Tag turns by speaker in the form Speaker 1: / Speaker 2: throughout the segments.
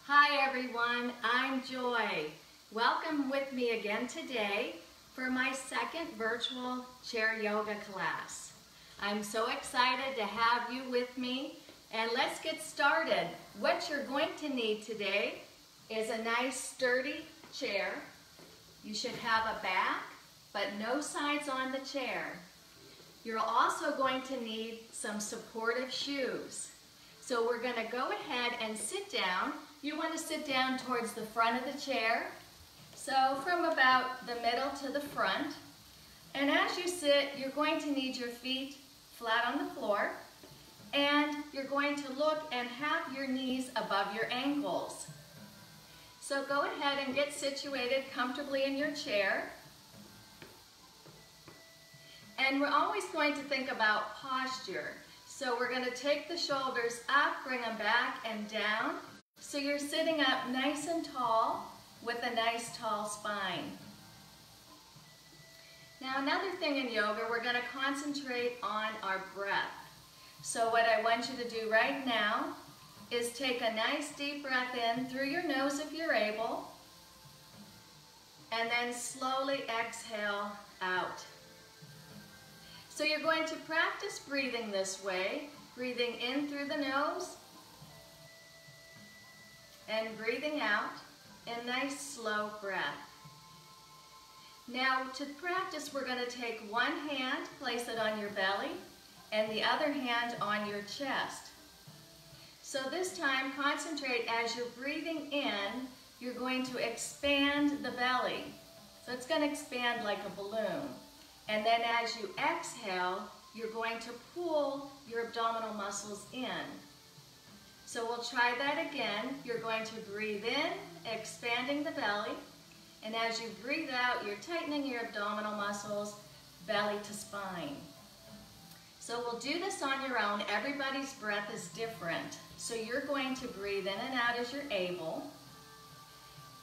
Speaker 1: Hi everyone, I'm Joy. Welcome with me again today for my second virtual chair yoga class. I'm so excited to have you with me, and let's get started. What you're going to need today is a nice sturdy chair. You should have a back, but no sides on the chair. You're also going to need some supportive shoes. So we're going to go ahead and sit down. You want to sit down towards the front of the chair. So from about the middle to the front. And as you sit, you're going to need your feet flat on the floor. And you're going to look and have your knees above your ankles. So go ahead and get situated comfortably in your chair. And we're always going to think about posture. So we're going to take the shoulders up, bring them back and down. So you're sitting up nice and tall with a nice tall spine. Now another thing in yoga, we're going to concentrate on our breath. So what I want you to do right now is take a nice deep breath in through your nose if you're able, and then slowly exhale out. So you're going to practice breathing this way, breathing in through the nose and breathing out in nice slow breath. Now to practice, we're going to take one hand, place it on your belly, and the other hand on your chest. So this time, concentrate as you're breathing in, you're going to expand the belly. So it's going to expand like a balloon. And then as you exhale, you're going to pull your abdominal muscles in. So we'll try that again. You're going to breathe in, expanding the belly. And as you breathe out, you're tightening your abdominal muscles, belly to spine. So we'll do this on your own. Everybody's breath is different. So you're going to breathe in and out as you're able.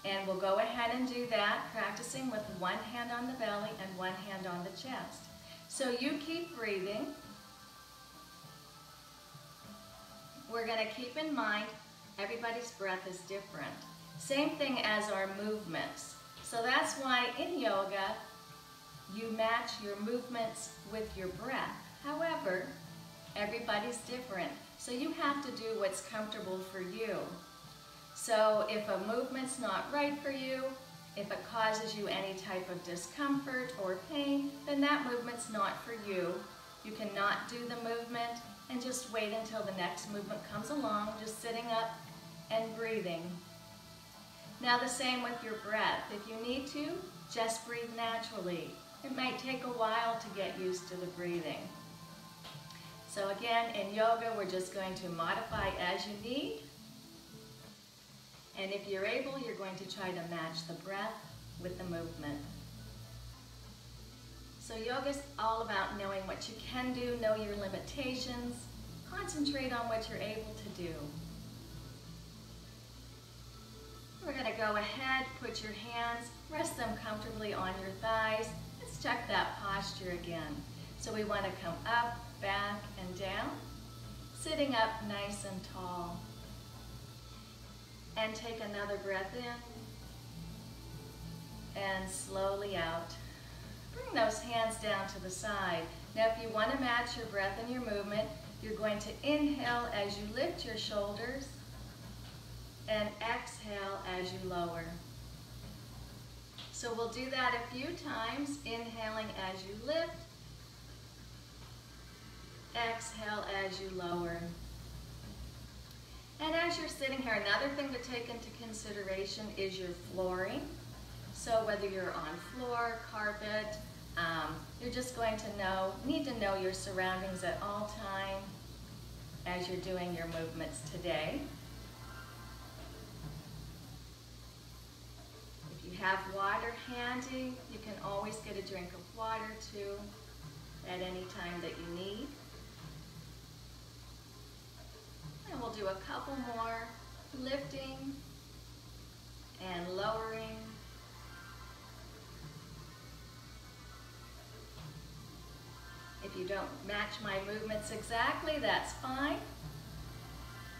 Speaker 1: And we'll go ahead and do that, practicing with one hand on the belly and one hand on the chest. So you keep breathing. We're going to keep in mind everybody's breath is different. Same thing as our movements. So that's why in yoga you match your movements with your breath. However, everybody's different. So you have to do what's comfortable for you. So if a movement's not right for you, if it causes you any type of discomfort or pain, then that movement's not for you. You cannot do the movement and just wait until the next movement comes along, just sitting up and breathing. Now the same with your breath. If you need to, just breathe naturally. It might take a while to get used to the breathing. So again, in yoga, we're just going to modify as you need. And if you're able, you're going to try to match the breath with the movement. So yoga's all about knowing what you can do, know your limitations, concentrate on what you're able to do. We're going to go ahead, put your hands, rest them comfortably on your thighs. Let's check that posture again. So we want to come up, back, and down, sitting up nice and tall. And take another breath in and slowly out. Bring those hands down to the side. Now if you want to match your breath and your movement, you're going to inhale as you lift your shoulders and exhale as you lower. So we'll do that a few times, inhaling as you lift, exhale as you lower. And as you're sitting here, another thing to take into consideration is your flooring. So whether you're on floor, carpet, you're just going to need to know your surroundings at all time as you're doing your movements today. If you have water handy, you can always get a drink of water too at any time that you need. And we'll do a couple more, lifting and lowering. If you don't match my movements exactly, that's fine.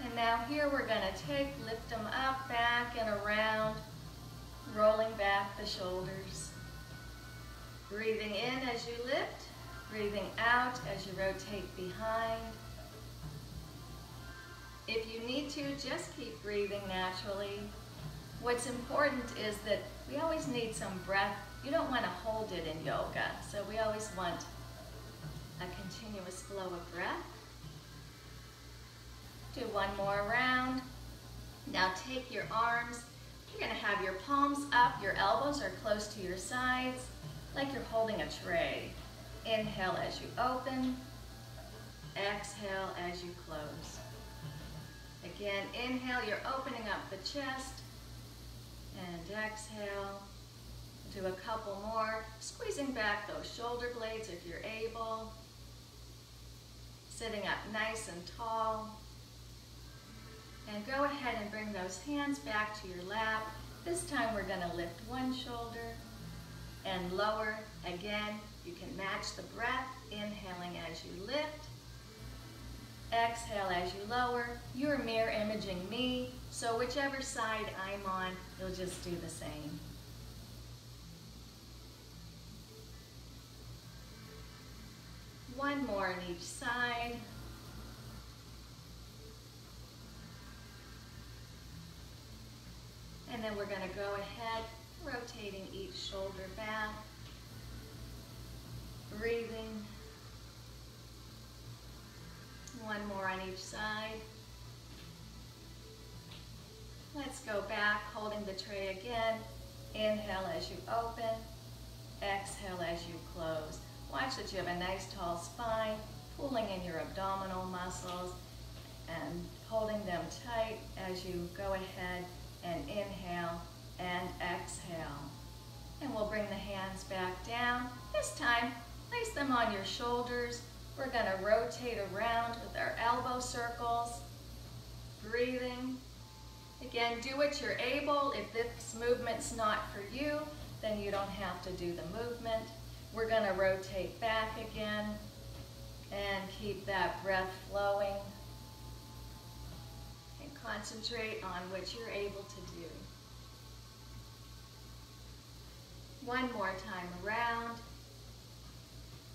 Speaker 1: And now here we're going to lift them up, back, and around, rolling back the shoulders. Breathing in as you lift, breathing out as you rotate behind. If you need to, just keep breathing naturally. What's important is that we always need some breath. You don't want to hold it in yoga, so we always want a continuous flow of breath. Do one more round. Now take your arms. You're going to have your palms up, your elbows are close to your sides, like you're holding a tray. Inhale as you open. Exhale as you close. Again, inhale, you're opening up the chest. And exhale. Do a couple more, squeezing back those shoulder blades if you're able. Sitting up nice and tall. And go ahead and bring those hands back to your lap. This time we're going to lift one shoulder and lower. Again, you can match the breath, inhaling as you lift. Exhale as you lower. You're mirror imaging me, so whichever side I'm on, you'll just do the same. One more on each side. And then we're going to go ahead, rotating each shoulder back, breathing. One more on each side. Let's go back, holding the tray again. Inhale as you open, exhale as you close. Watch that you have a nice tall spine, pulling in your abdominal muscles and holding them tight as you go ahead and inhale and exhale. And we'll bring the hands back down. This time, place them on your shoulders. We're going to rotate around with our elbow circles. Breathing. Again, do what you're able. If this movement's not for you, then you don't have to do the movement. We're going to rotate back again and keep that breath flowing. And concentrate on what you're able to do. One more time around.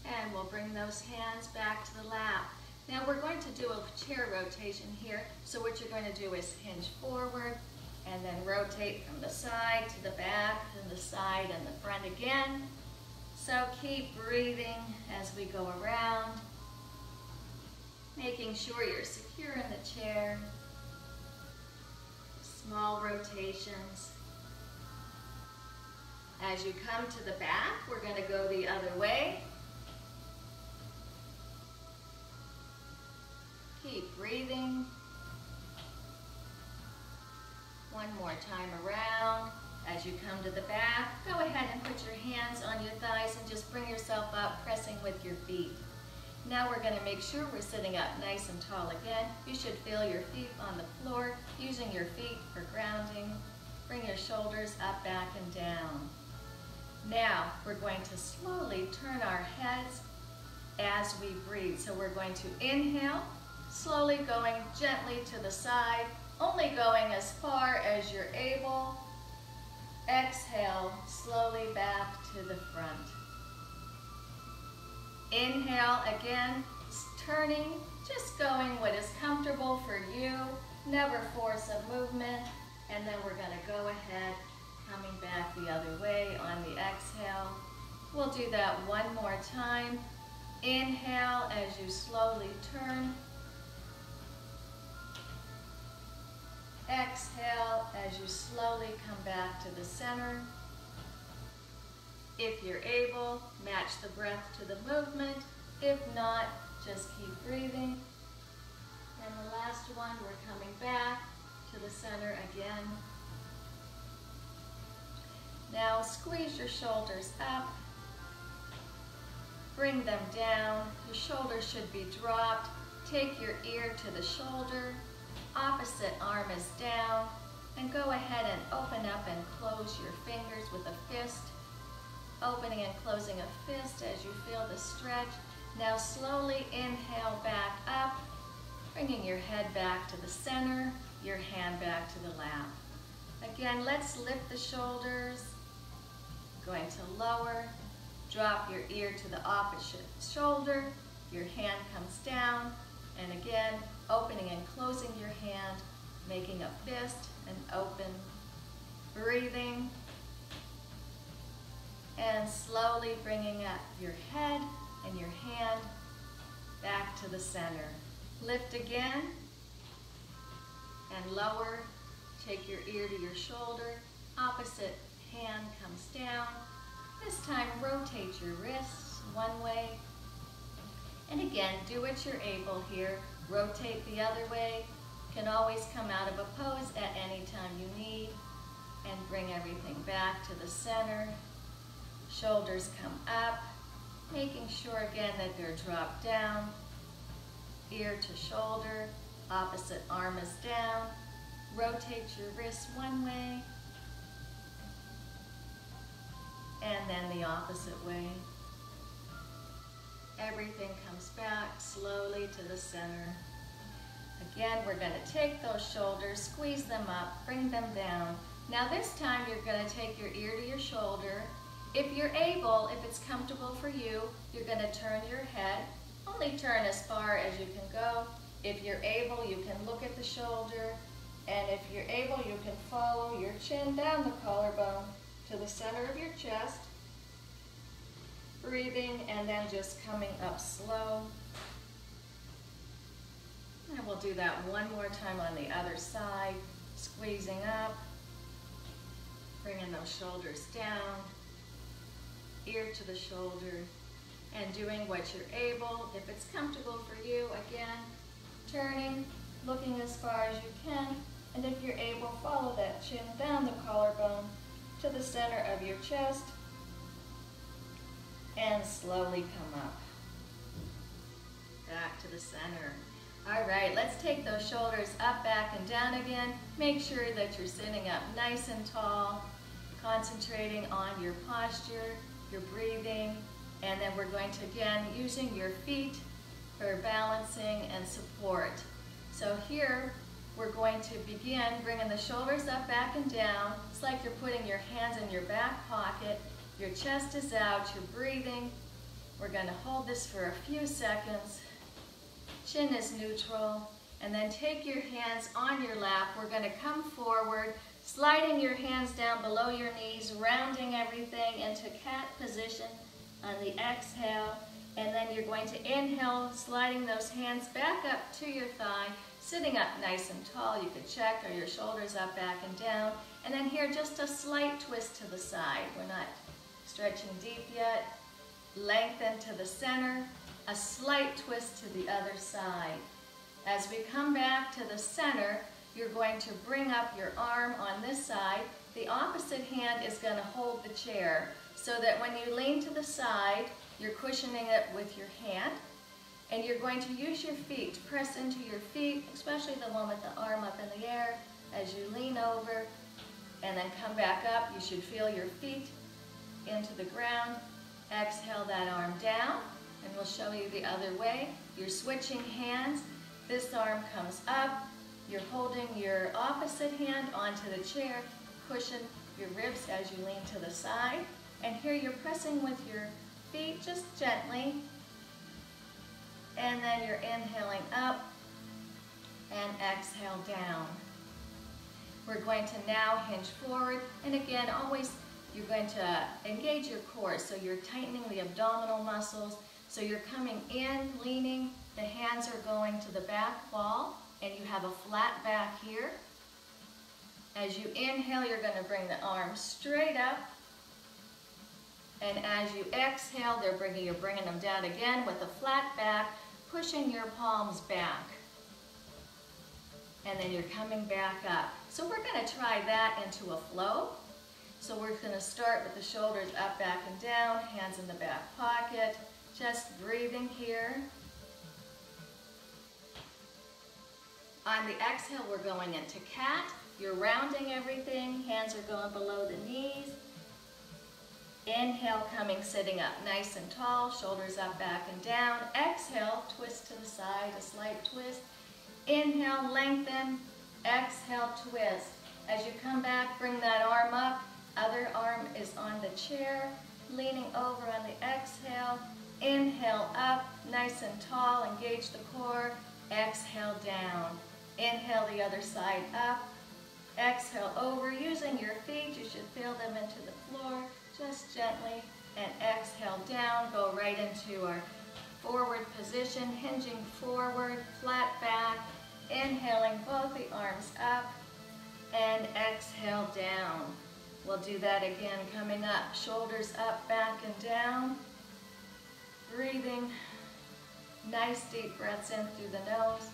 Speaker 1: And we'll bring those hands back to the lap. Now we're going to do a chair rotation here. So what you're going to do is hinge forward and then rotate from the side to the back, and the side and the front again. So keep breathing as we go around, making sure you're secure in the chair. Small rotations. As you come to the back, we're going to go the other way. Keep breathing. One more time around. As you come to the back, go ahead and put your hands on your thighs and just bring yourself up, pressing with your feet. Now we're going to make sure we're sitting up nice and tall again. You should feel your feet on the floor, using your feet for grounding. Bring your shoulders up, back, and down. Now we're going to slowly turn our heads as we breathe. So we're going to inhale, slowly going gently to the side, only going as far as you're able. Exhale, slowly back to the front. Inhale again, turning, just going what is comfortable for you. Never force a movement. And then we're going to go ahead, coming back the other way on the exhale. We'll do that one more time. Inhale as you slowly turn. Exhale as you slowly come back to the center. If you're able, match the breath to the movement. If not, just keep breathing. And the last one, we're coming back to the center again. Now squeeze your shoulders up. Bring them down. Your shoulders should be dropped. Take your ear to the shoulder. Opposite arm is down, and go ahead and open up and close your fingers with a fist. Opening and closing a fist as you feel the stretch. Now slowly inhale back up, Bringing your head back to the center, your hand back to the lap. Again, let's lift the shoulders. Going to lower, drop your ear to the opposite shoulder, your hand comes down, and again, opening and closing your hand, making a fist and open, breathing, and slowly bringing up your head and your hand back to the center. Lift again, and lower, take your ear to your shoulder, opposite hand comes down. This time, rotate your wrists one way. And again, do what you're able here. Rotate the other way. Can always come out of a pose at any time you need. And bring everything back to the center. Shoulders come up. Making sure again that they're dropped down. Ear to shoulder. Opposite arm is down. Rotate your wrists one way. And then the opposite way. Everything comes back slowly to the center. Again, we're going to take those shoulders, squeeze them up, bring them down. Now this time you're going to take your ear to your shoulder. If you're able, if it's comfortable for you, you're going to turn your head. Only turn as far as you can go. If you're able, you can look at the shoulder. And if you're able, you can follow your chin down the collarbone to the center of your chest. Breathing and then just coming up slow. And we'll do that one more time on the other side. Squeezing up. Bringing those shoulders down. Ear to the shoulder. And doing what you're able. If it's comfortable for you, again, turning, looking as far as you can. And if you're able, follow that chin down the collarbone to the center of your chest. And slowly come up. Back to the center. All right, let's take those shoulders up, back, and down again. Make sure that you're sitting up nice and tall, concentrating on your posture, your breathing, and then we're going to, again, using your feet for balancing and support. So here, we're going to begin bringing the shoulders up, back, and down. It's like you're putting your hands in your back pocket. Your chest is out, you're breathing. We're going to hold this for a few seconds. Chin is neutral. And then take your hands on your lap. We're going to come forward, sliding your hands down below your knees, rounding everything into cat position on the exhale. And then you're going to inhale, sliding those hands back up to your thigh, sitting up nice and tall. You could check, are your shoulders up, back, and down. And then here, just a slight twist to the side. We're not stretching deep yet. Lengthen to the center, a slight twist to the other side. As we come back to the center, you're going to bring up your arm on this side. The opposite hand is going to hold the chair so that when you lean to the side, you're cushioning it with your hand. And you're going to use your feet to press into your feet, especially the one with the arm up in the air. As you lean over and then come back up, you should feel your feet into the ground. Exhale that arm down, and we'll show you the other way. You're switching hands. This arm comes up. You're holding your opposite hand onto the chair. Cushion your ribs as you lean to the side. And here you're pressing with your feet just gently. And then you're inhaling up and exhale down. We're going to now hinge forward. And again, always you're going to engage your core. So you're tightening the abdominal muscles. So you're coming in, leaning. The hands are going to the back wall. And you have a flat back here. As you inhale, you're going to bring the arms straight up. And as you exhale, you're bringing them down again with a flat back, pushing your palms back. And then you're coming back up. So we're going to try that into a flow. So we're going to start with the shoulders up, back, and down, hands in the back pocket, just breathing here. On the exhale, we're going into cat. You're rounding everything, hands are going below the knees. Inhale, coming, sitting up nice and tall, shoulders up, back, and down. Exhale, twist to the side, a slight twist. Inhale, lengthen. Exhale, twist. As you come back, bring that arm up. Other arm is on the chair, leaning over on the exhale. Inhale up, nice and tall, engage the core. Exhale down. Inhale the other side up. Exhale over, using your feet, you should feel them into the floor, just gently. And exhale down, go right into our forward position, hinging forward, flat back. Inhaling both the arms up and exhale down. We'll do that again, coming up, shoulders up, back and down. Breathing, nice deep breaths in through the nose.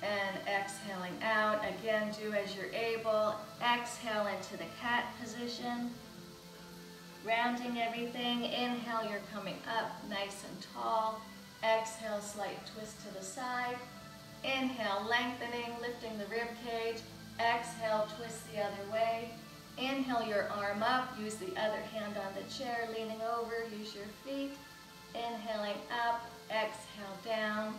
Speaker 1: And exhaling out. Again, do as you're able. Exhale into the cat position. Rounding everything. Inhale, you're coming up nice and tall. Exhale, slight twist to the side. Inhale, lengthening, lifting the rib cage. Exhale, twist the other way. Inhale your arm up, use the other hand on the chair, leaning over, use your feet. Inhaling up, exhale down.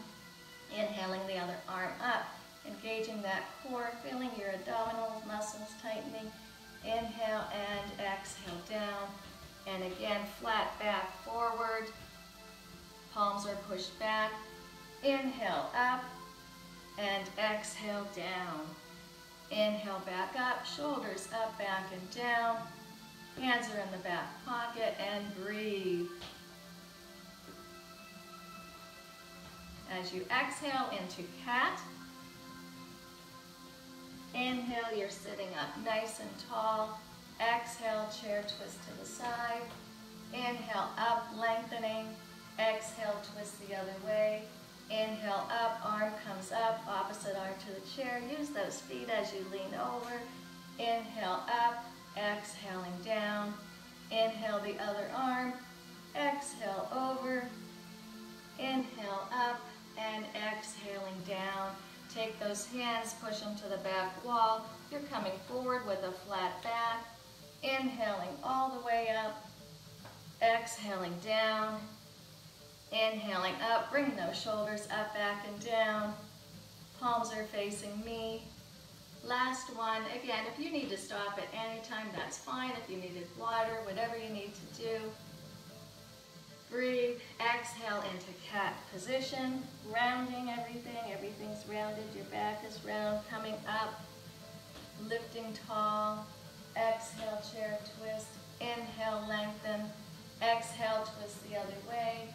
Speaker 1: Inhaling the other arm up, engaging that core, feeling your abdominal muscles tightening. Inhale and exhale down. And again, flat back forward. Palms are pushed back. Inhale up and exhale down. Inhale back up, shoulders up, back and down. Hands are in the back pocket and breathe. As you exhale into cat. Inhale, you're sitting up nice and tall. Exhale, chair twist to the side. Inhale up, lengthening. Exhale, twist the other way. Inhale up, arm comes up, opposite arm to the chair. Use those feet as you lean over. Inhale up, exhaling down. Inhale the other arm. Exhale over. Inhale up and exhaling down. Take those hands, push them to the back wall. You're coming forward with a flat back. Inhaling all the way up. Exhaling down. Inhaling up, bring those shoulders up, back and down. Palms are facing me. Last one. Again, if you need to stop at any time, that's fine. If you needed water, whatever you need to do. Breathe. Exhale into cat position. Rounding everything. Everything's rounded. Your back is round. Coming up. Lifting tall. Exhale, chair twist. Inhale, lengthen. Exhale, twist the other way.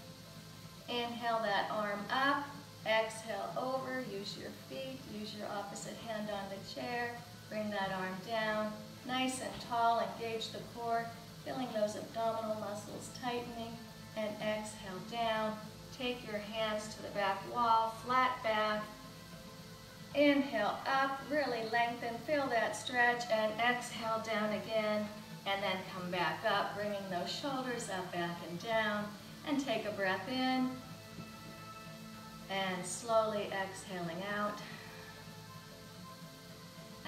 Speaker 1: Inhale that arm up. Exhale over. Use your feet. Use your opposite hand on the chair. Bring that arm down. Nice and tall. Engage the core. Feeling those abdominal muscles tightening. And exhale down. Take your hands to the back wall. Flat back. Inhale up. Really lengthen. Feel that stretch. And exhale down again. And then come back up. Bringing those shoulders up, back and down. And take a breath in, and slowly exhaling out.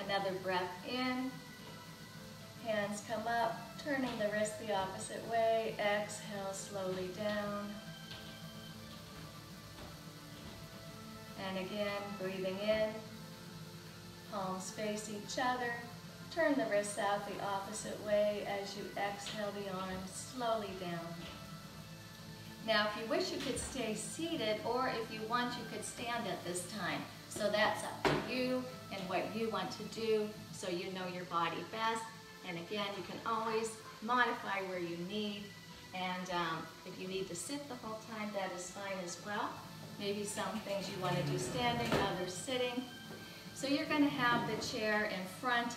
Speaker 1: Another breath in, hands come up, turning the wrist the opposite way, exhale slowly down. And again, breathing in, palms face each other, turn the wrists out the opposite way as you exhale the arms slowly down. Now, if you wish, you could stay seated, or if you want, you could stand at this time. So that's up to you and what you want to do, so you know your body best. And again, you can always modify where you need. And if you need to sit the whole time, that is fine as well. Maybe some things you want to do standing, others sitting. So you're going to have the chair in front,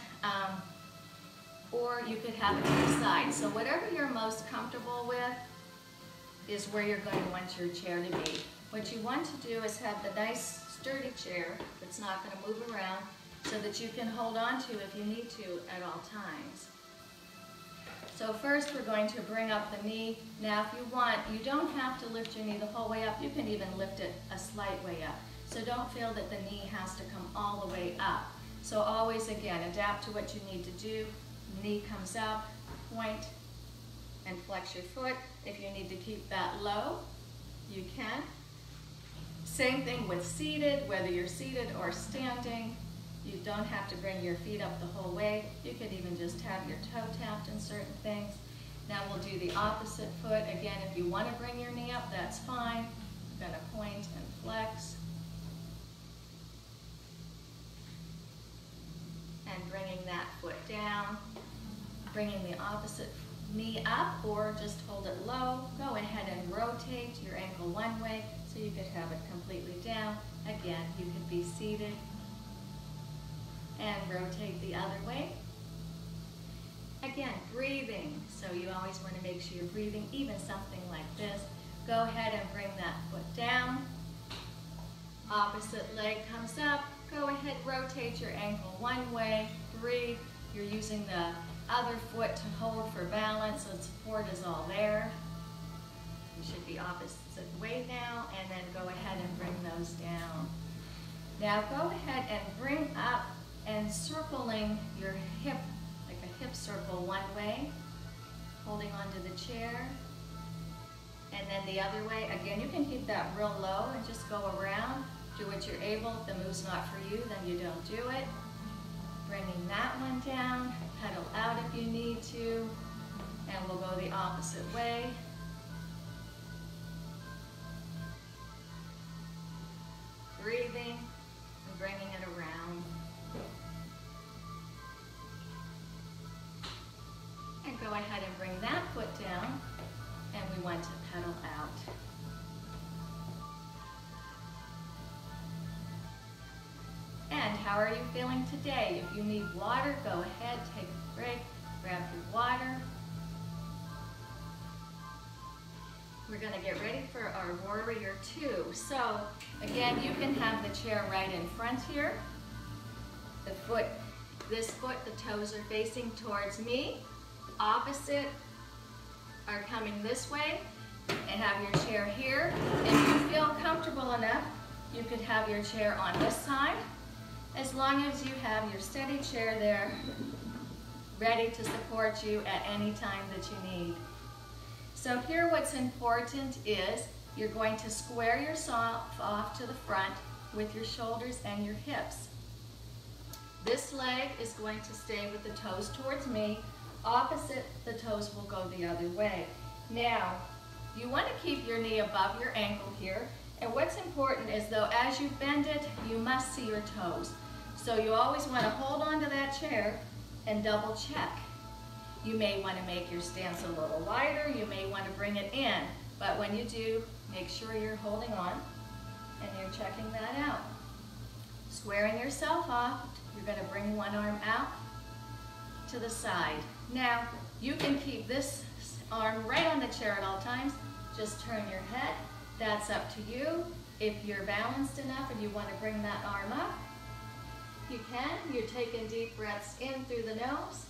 Speaker 1: or you could have it to the side. So whatever you're most comfortable with is where you're going to want your chair to be. What you want to do is have the nice sturdy chair that's not going to move around, so that you can hold on to if you need to at all times. So first we're going to bring up the knee. Now if you want, you don't have to lift your knee the whole way up. You can even lift it a slight way up. So don't feel that the knee has to come all the way up. So always, again, adapt to what you need to do. Knee comes up, point, and flex your foot. If you need to keep that low, you can. Same thing with seated, whether you're seated or standing. You don't have to bring your feet up the whole way. You could even just have your toe tapped in certain things. Now we'll do the opposite foot. Again, if you want to bring your knee up, that's fine. You're going to point and flex. And bringing that foot down. Bringing the opposite knee up, or just hold it low. Go ahead and rotate your ankle one way so you could have it completely down. Again, you could be seated and rotate the other way. Again, breathing. So you always want to make sure you're breathing, even something like this. Go ahead and bring that foot down. Opposite leg comes up. Go ahead, rotate your ankle one way. Breathe. You're using the other foot to hold for balance, so support is all there. You should be opposite way now, and then go ahead and bring those down. Now go ahead and bring up and circling your hip, like a hip circle one way, holding onto the chair. And then the other way, again, you can keep that real low and just go around. Do what you're able. If the move's not for you, then you don't do it. Bringing that one down, pedal out if you need to, and we'll go the opposite way. Breathing and bringing it around. And go ahead and bring that foot down, and we want to pedal out. And how are you feeling today? If you need water, go ahead, take a break, grab your water. We're going to get ready for our Warrior Two. So again, you can have the chair right in front here. The foot, this foot, the toes are facing towards me. Opposite are coming this way, and have your chair here. If you feel comfortable enough, you could have your chair on this side, as long as you have your steady chair there, ready to support you at any time that you need. So here what's important is you're going to square yourself off to the front with your shoulders and your hips. This leg is going to stay with the toes towards me. Opposite, the toes will go the other way. Now, you want to keep your knee above your ankle here. And what's important is, though, as you bend it, you must see your toes. So you always want to hold on to that chair and double check. You may want to make your stance a little wider. You may want to bring it in. But when you do, make sure you're holding on and you're checking that out. Squaring yourself off, you're going to bring one arm out to the side. Now, you can keep this arm right on the chair at all times. Just turn your head. That's up to you. If you're balanced enough and you want to bring that arm up, you can. You're taking deep breaths in through the nose.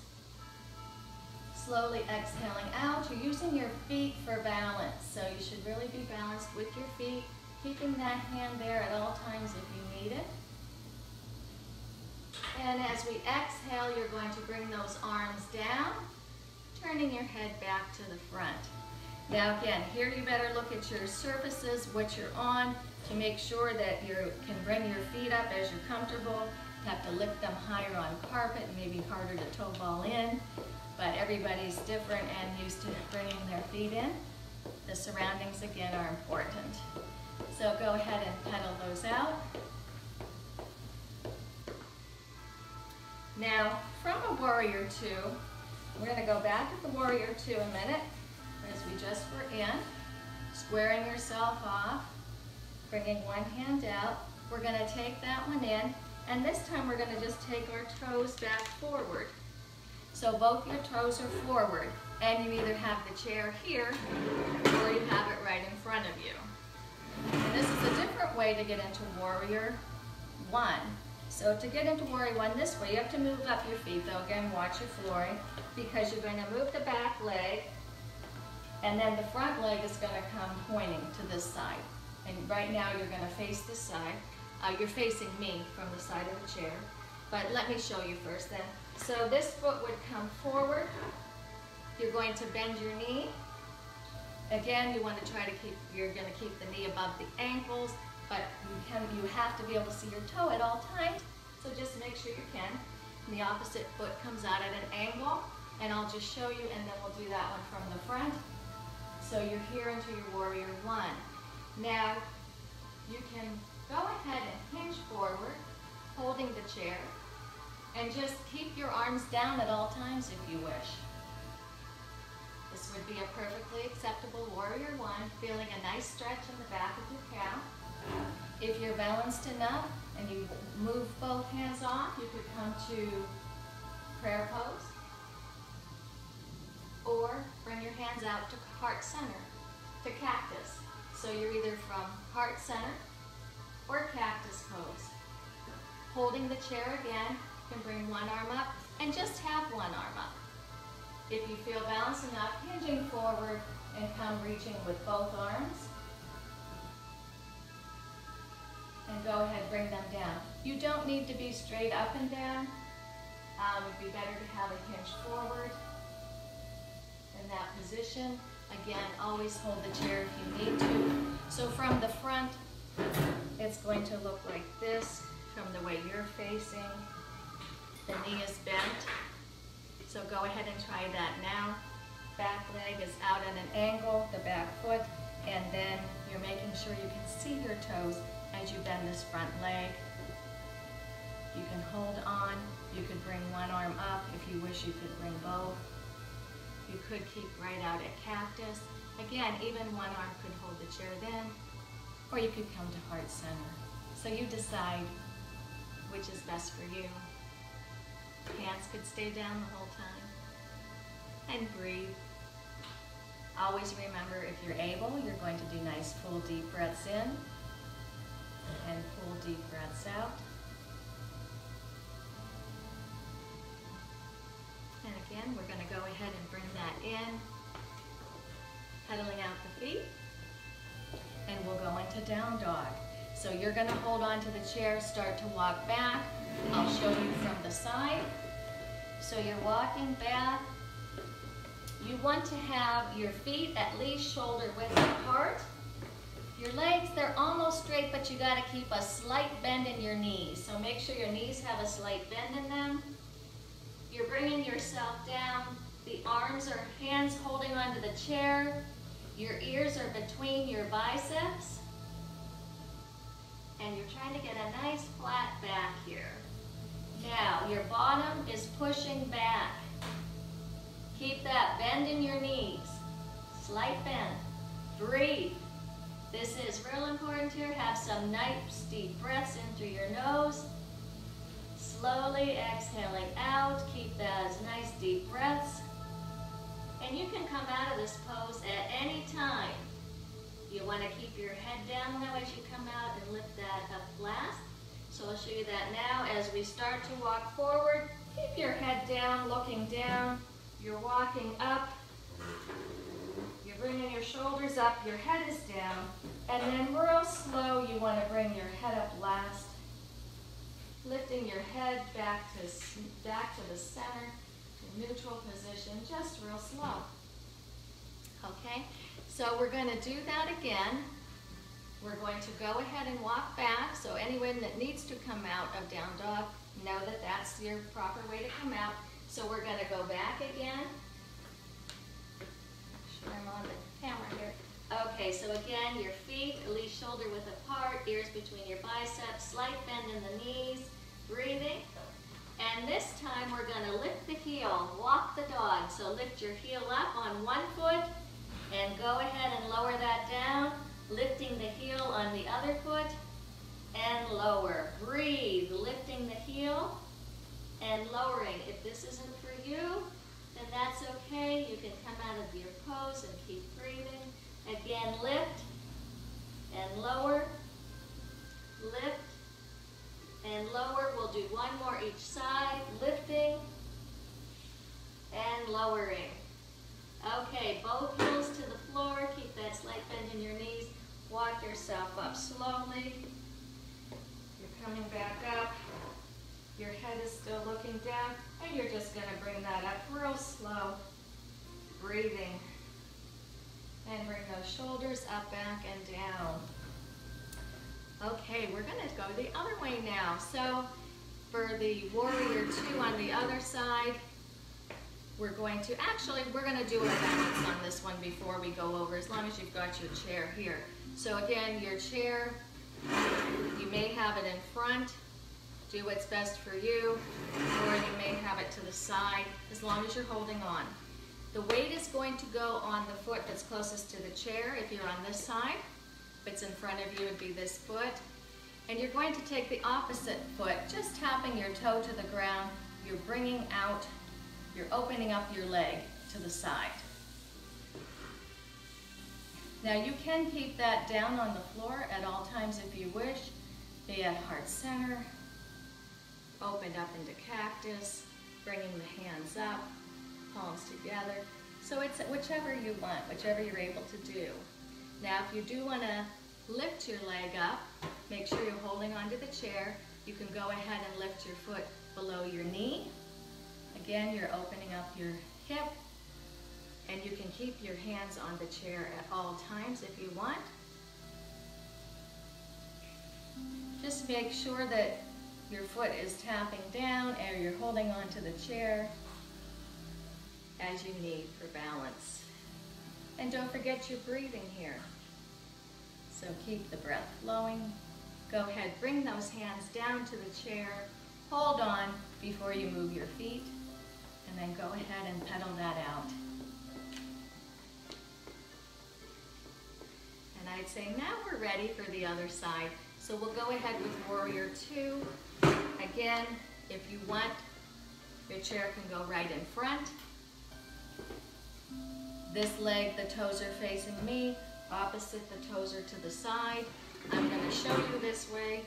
Speaker 1: Slowly exhaling out. You're using your feet for balance. So you should really be balanced with your feet, keeping that hand there at all times if you need it. And as we exhale, you're going to bring those arms down, turning your head back to the front. Now again, here you better look at your surfaces, what you're on, to make sure that you can bring your feet up as you're comfortable. You have to lift them higher on carpet, maybe harder to toe ball in, but everybody's different and used to bringing their feet in. The surroundings, again, are important. So go ahead and pedal those out. Now, from a Warrior Two, we're going to go back to the Warrior Two a minute, as we just were in, squaring yourself off, bringing one hand out. We're going to take that one in, and this time we're going to just take our toes back forward. So both your toes are forward, and you either have the chair here, or you have it right in front of you. And this is a different way to get into Warrior One. So to get into Warrior One this way, you have to move up your feet, though again, watch your flooring, because you're going to move the back leg, and then the front leg is going to come pointing to this side. And right now you're going to face this side. You're facing me from the side of the chair, but let me show you first then. So this foot would come forward. You're going to bend your knee. Again, you want to try to keep, you're going to keep the knee above the ankles. but you have to be able to see your toe at all times, so just make sure you can. And the opposite foot comes out at an angle, and I'll just show you, and then we'll do that one from the front. So you're here into your warrior one. Now, you can go ahead and hinge forward, holding the chair, and just keep your arms down at all times if you wish. This would be a perfectly acceptable warrior one, feeling a nice stretch in the back of your calf. If you're balanced enough and you move both hands off, you could come to prayer pose, or bring your hands out to heart center, to cactus. So you're either from heart center or cactus pose. Holding the chair again, you can bring one arm up and just have one arm up. If you feel balanced enough, hinging forward and come reaching with both arms. And go ahead, bring them down. You don't need to be straight up and down. It'd be better to have a hinge forward in that position. Again, always hold the chair if you need to. So from the front, it's going to look like this from the way you're facing. The knee is bent. So go ahead and try that now. Back leg is out at an angle, the back foot, and then you're making sure you can see your toes as you bend this front leg. You can hold on. You could bring one arm up. If you wish, you could bring both. You could keep right out at cactus. Again, even one arm could hold the chair then, or you could come to heart center. So you decide which is best for you. Hands could stay down the whole time. And breathe. Always remember, if you're able, you're going to do nice full deep breaths in and full deep breaths out. And again, we're going to go ahead and bring that in, pedaling out the feet, and we'll go into down dog. So you're going to hold on to the chair, start to walk back. I'll show you from the side. So you're walking back. You want to have your feet at least shoulder width apart. Your legs, they're almost straight, but you got to keep a slight bend in your knees. So make sure your knees have a slight bend in them. You're bringing yourself down. The arms or hands holding onto the chair. Your ears are between your biceps. And you're trying to get a nice flat back here. Now, your bottom is pushing back. Keep that bend in your knees. Slight bend. Breathe. This is real important here. Have some nice deep breaths in through your nose. Slowly exhaling out. Keep those nice deep breaths. And you can come out of this pose at any time. You want to keep your head down though as you come out and lift that up last. So I'll show you that now. As we start to walk forward, keep your head down, looking down. You're walking up. You're bringing your shoulders up. Your head is down. And then real slow, you want to bring your head up last. Lifting your head back to the center, to neutral position, just real slow. Okay, so we're going to do that again. We're going to go ahead and walk back. So anyone that needs to come out of down dog, know that that's your proper way to come out. So we're going to go back again. Make sure I'm on the camera here. Okay, so again, your feet at least shoulder width apart, ears between your biceps, slight bend in the knees, breathing. And this time we're going to lift the heel, walk the dog. So lift your heel up on one foot and go ahead and lower that down, lifting the heel on the other foot and lower. Breathe, lifting the heel and lowering. If this isn't for you, then that's okay. You can come out of your pose and keep breathing. Again, lift and lower, lift and lower. We'll do one more each side, lifting and lowering. Okay, both heels to the floor. Keep that slight bend in your knees. Walk yourself up slowly. You're coming back up. Your head is still looking down, and you're just going to bring that up real slow. Breathing. And bring those shoulders up, back, and down. Okay, we're gonna go the other way now. So for the warrior two on the other side, we're going to do our balance on this one before we go over, as long as you've got your chair here. So again, your chair, you may have it in front, do what's best for you, or you may have it to the side, as long as you're holding on. The weight is going to go on the foot that's closest to the chair if you're on this side. If it's in front of you, it would be this foot. And you're going to take the opposite foot, just tapping your toe to the ground. You're you're opening up your leg to the side. Now you can keep that down on the floor at all times if you wish. Be at heart center, opened up into cactus, bringing the hands up, palms together. So it's whichever you want, whichever you're able to do. Now if you do want to lift your leg up, make sure you're holding onto the chair. You can go ahead and lift your foot below your knee. Again, you're opening up your hip, and you can keep your hands on the chair at all times if you want. Just make sure that your foot is tapping down or you're holding onto the chair as you need for balance. And don't forget your breathing here. So keep the breath flowing. Go ahead, bring those hands down to the chair. Hold on before you move your feet, and then go ahead and pedal that out. And I'd say now we're ready for the other side. So we'll go ahead with warrior two. Again, if you want, your chair can go right in front. This leg, the toes are facing me. Opposite, the toes are to the side. I'm going to show you this way,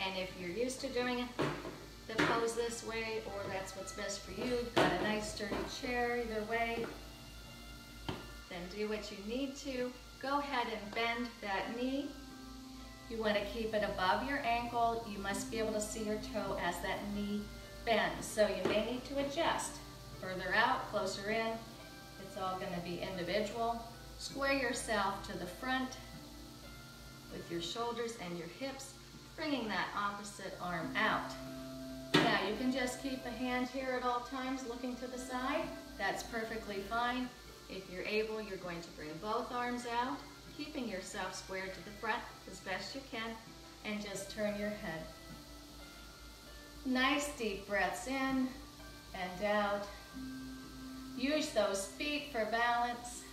Speaker 1: and if you're used to doing the pose this way, or that's what's best for you, you've got a nice sturdy chair either way, then do what you need to. Go ahead and bend that knee. You want to keep it above your ankle. You must be able to see your toe as that knee bends, so you may need to adjust further out, closer in. It's all going to be individual. Square yourself to the front with your shoulders and your hips, bringing that opposite arm out. Now you can just keep a hand here at all times looking to the side. That's perfectly fine. If you're able, you're going to bring both arms out, keeping yourself squared to the front as best you can, and just turn your head. Nice deep breaths in and out. Use those feet for balance.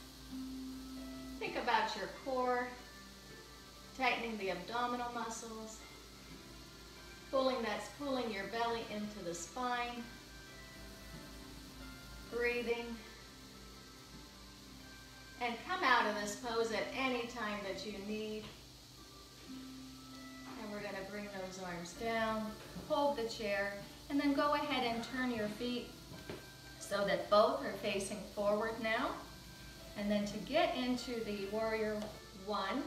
Speaker 1: Think about your core, tightening the abdominal muscles, that's pulling your belly into the spine, breathing, and come out of this pose at any time that you need. And we're going to bring those arms down, hold the chair, and then go ahead and turn your feet so that both are facing forward now. And then to get into the warrior one,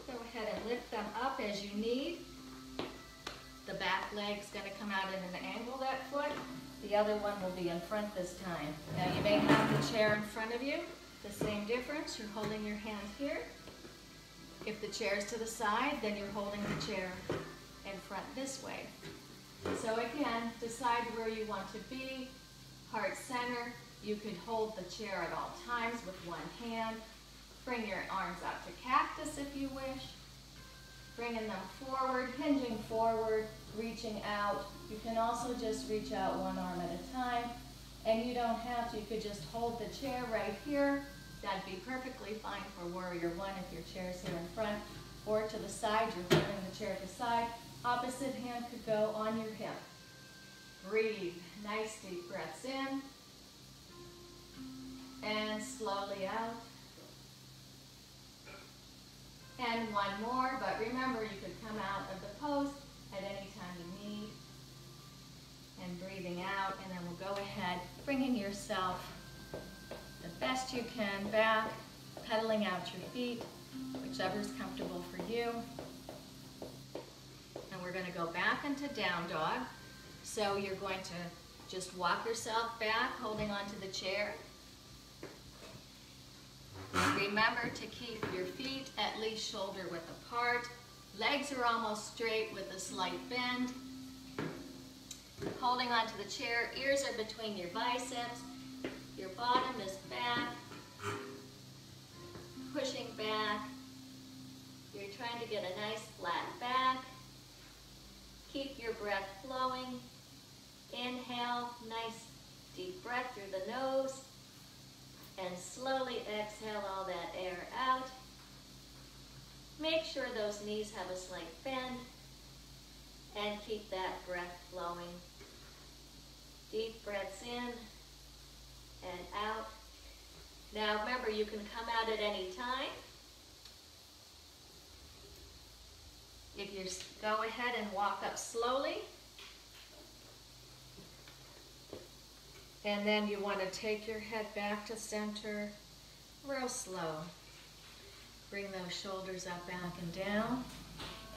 Speaker 1: go ahead and lift them up as you need. The back leg's going to come out in an angle, that foot. The other one will be in front this time. Now you may have the chair in front of you. The same difference, you're holding your hand here. If the chair's to the side, then you're holding the chair in front this way. So again, decide where you want to be. Heart center. You could hold the chair at all times with one hand. Bring your arms out to cactus if you wish. Bringing them forward, hinging forward, reaching out. You can also just reach out one arm at a time. And you don't have to, you could just hold the chair right here. That'd be perfectly fine for warrior one if your chair's here in front. Or to the side, you're holding the chair to the side. Opposite hand could go on your hip. Breathe, nice deep breaths in. And slowly out. And one more, but remember you could come out of the pose at any time you need. And breathing out, and then we'll go ahead, bringing yourself the best you can back, pedaling out your feet, whichever's comfortable for you. And we're going to go back into down dog. So you're going to just walk yourself back, holding onto the chair. Remember to keep your feet at least shoulder width apart. Legs are almost straight with a slight bend. Holding onto the chair, ears are between your biceps. Your bottom is back, pushing back. You're trying to get a nice flat back. Keep your breath flowing. Inhale, nice deep breath through the nose. And slowly exhale all that air out. Make sure those knees have a slight bend. And keep that breath flowing. Deep breaths in and out. Now remember, you can come out at any time. If you go ahead and walk up slowly. And then you want to take your head back to center real slow. Bring those shoulders up, back, and down.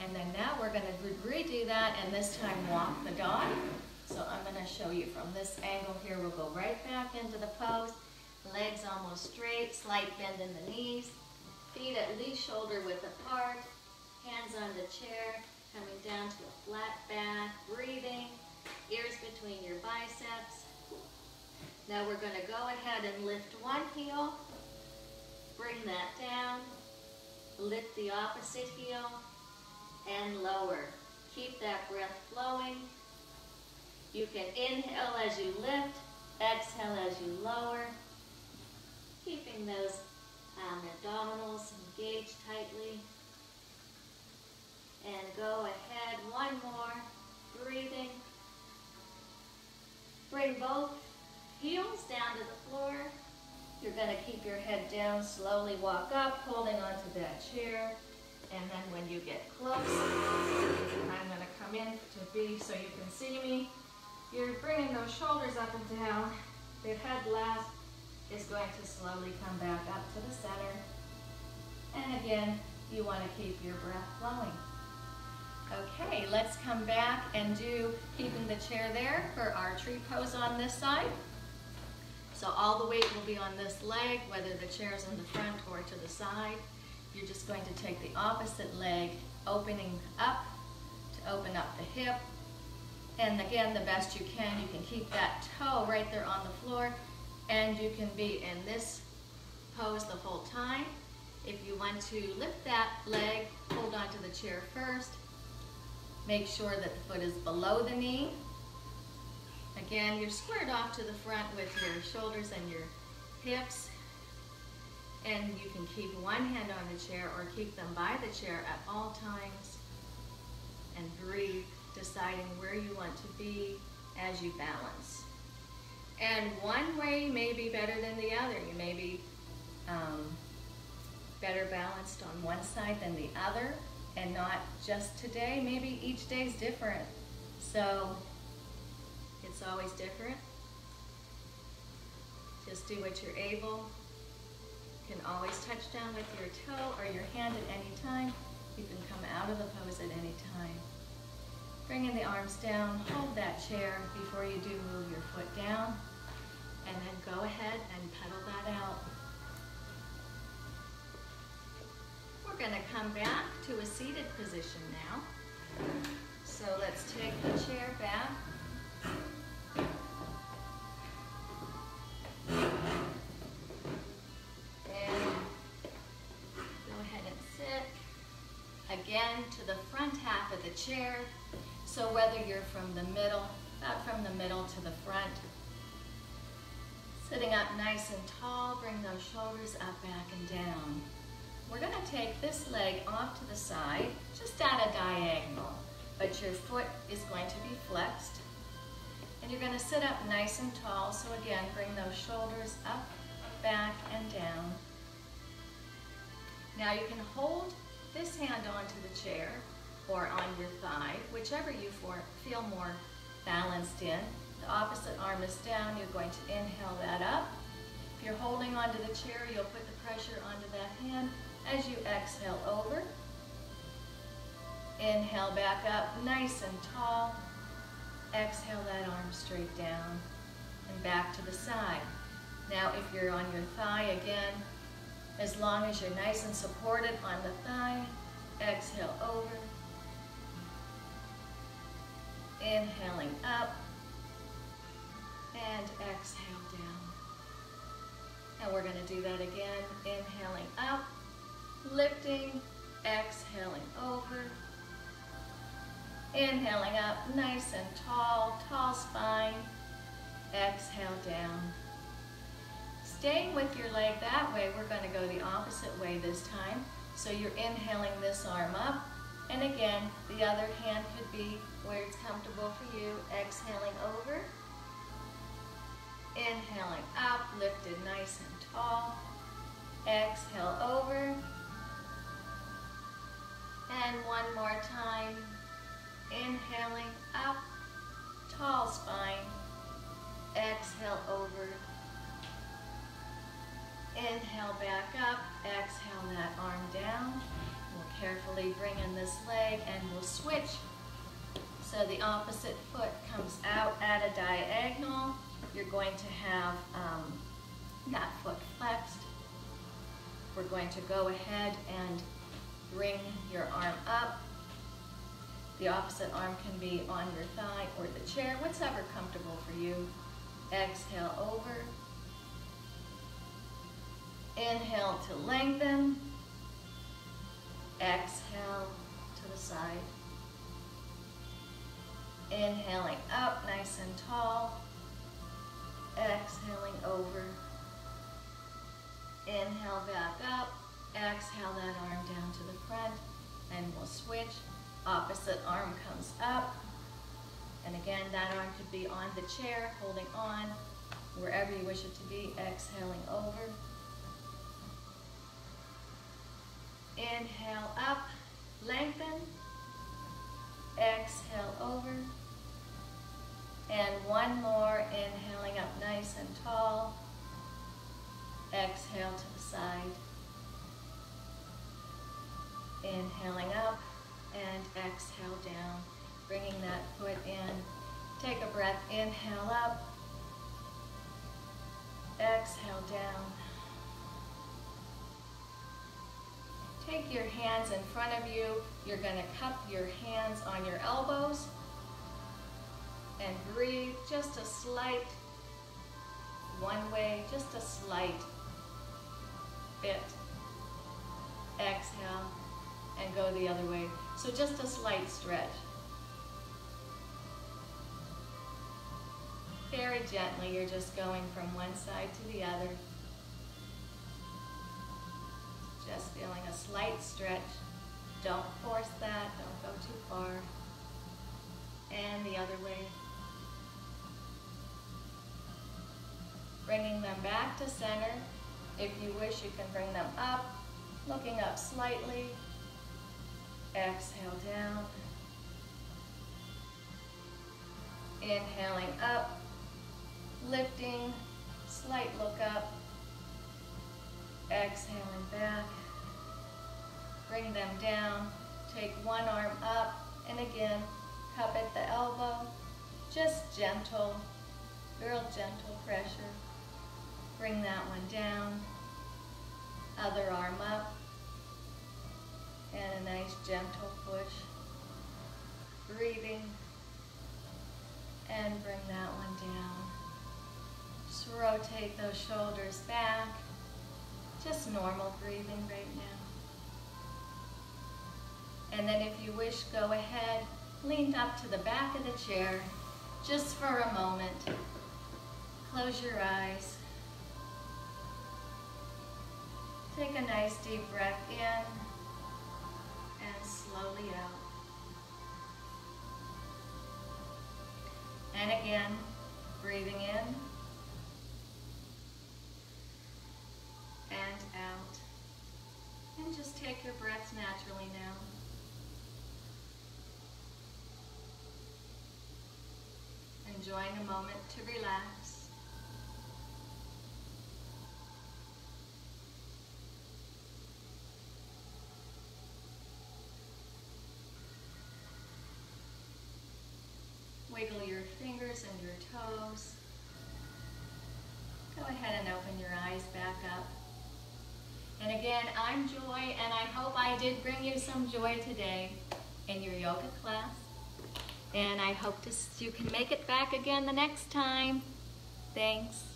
Speaker 1: And then now we're going to redo that, and this time walk the dog. So I'm going to show you from this angle here. We'll go right back into the pose. Legs almost straight, slight bend in the knees. Feet at least shoulder width apart. Hands on the chair, coming down to a flat back. Breathing, ears between your biceps. Now we're going to go ahead and lift one heel. Bring that down. Lift the opposite heel. And lower. Keep that breath flowing. You can inhale as you lift, exhale as you lower. Keeping those abdominals engaged tightly. And go ahead, one more. Breathing. Bring both heels down to the floor. You're going to keep your head down, slowly walk up, holding onto that chair. And then when you get close, I'm going to come in to be so you can see me. You're bringing those shoulders up and down. The head last is going to slowly come back up to the center. And again, you want to keep your breath flowing. Okay, let's come back and do keeping the chair there for our tree pose on this side. So all the weight will be on this leg, whether the chair's in the front or to the side. You're just going to take the opposite leg, opening up to open up the hip. And again, the best you can keep that toe right there on the floor, and you can be in this pose the whole time. If you want to lift that leg, hold onto the chair first. Make sure that the foot is below the knee. Again, you're squared off to the front with your shoulders and your hips. And you can keep one hand on the chair or keep them by the chair at all times. And breathe, deciding where you want to be as you balance. And one way may be better than the other. You may be better balanced on one side than the other, and not just today. Maybe each day's different. So it's always different. Just do what you're able. You can always touch down with your toe or your hand at any time. You can come out of the pose at any time. Bringing the arms down, hold that chair before you do move your foot down, and then go ahead and pedal that out. We're going to come back to a seated position now. So let's take the chair back. Again to the front half of the chair. So whether you're from the middle, about from the middle to the front, sitting up nice and tall, bring those shoulders up, back, and down. We're going to take this leg off to the side, just at a diagonal, but your foot is going to be flexed. And you're going to sit up nice and tall, so again, bring those shoulders up, back, and down. Now you can hold this hand onto the chair or on your thigh, whichever you feel more balanced in. The opposite arm is down. You're going to inhale that up. If you're holding onto the chair, you'll put the pressure onto that hand as you exhale over. Inhale back up, nice and tall. Exhale that arm straight down and back to the side. Now if you're on your thigh again, as long as you're nice and supported on the thigh, exhale over, inhaling up, and exhale down. And we're going to do that again, inhaling up, lifting, exhaling over, inhaling up, nice and tall, tall spine, exhale down. Staying with your leg that way, we're going to go the opposite way this time. So you're inhaling this arm up, and again, the other hand could be where it's comfortable for you, exhaling over, inhaling up, lifted nice and tall, exhale over, and one more time, inhaling up, tall spine, exhale over, inhale back up, exhale that arm down. We'll carefully bring in this leg and we'll switch. So the opposite foot comes out at a diagonal. You're going to have that foot flexed. We're going to go ahead and bring your arm up. The opposite arm can be on your thigh or the chair, whatever comfortable for you. Exhale over. Inhale to lengthen. Exhale to the side. Inhaling up, nice and tall. Exhaling over. Inhale back up. Exhale that arm down to the front. And we'll switch. Opposite arm comes up. And again, that arm could be on the chair, holding on, wherever you wish it to be. Exhaling over. Inhale up, lengthen, exhale over, and one more, inhaling up nice and tall, exhale to the side, inhaling up, and exhale down, bringing that foot in, take a breath, inhale up, exhale down. Take your hands in front of you. You're going to cup your hands on your elbows and breathe just a slight, one way, just a slight bit. Exhale and go the other way. So just a slight stretch. Very gently, you're just going from one side to the other. Just feeling a slight stretch. Don't force that, don't go too far. And the other way. Bringing them back to center. If you wish, you can bring them up, looking up slightly. Exhale down. Inhaling up, lifting, slight look up. Exhaling back, bring them down, take one arm up, and again, cup at the elbow, just gentle, real gentle pressure. Bring that one down, other arm up, and a nice gentle push. Breathing, and bring that one down. Just rotate those shoulders back. Just normal breathing right now. And then if you wish, go ahead, lean up to the back of the chair just for a moment. Close your eyes. Take a nice deep breath in and slowly out. And again, breathing in and out. And just take your breaths naturally now. Enjoying a moment to relax. Wiggle your fingers and your toes. Go ahead and open your eyes back up. And again, I'm Joy, and I hope I did bring you some joy today in your yoga class. And I hope you can make it back again the next time. Thanks.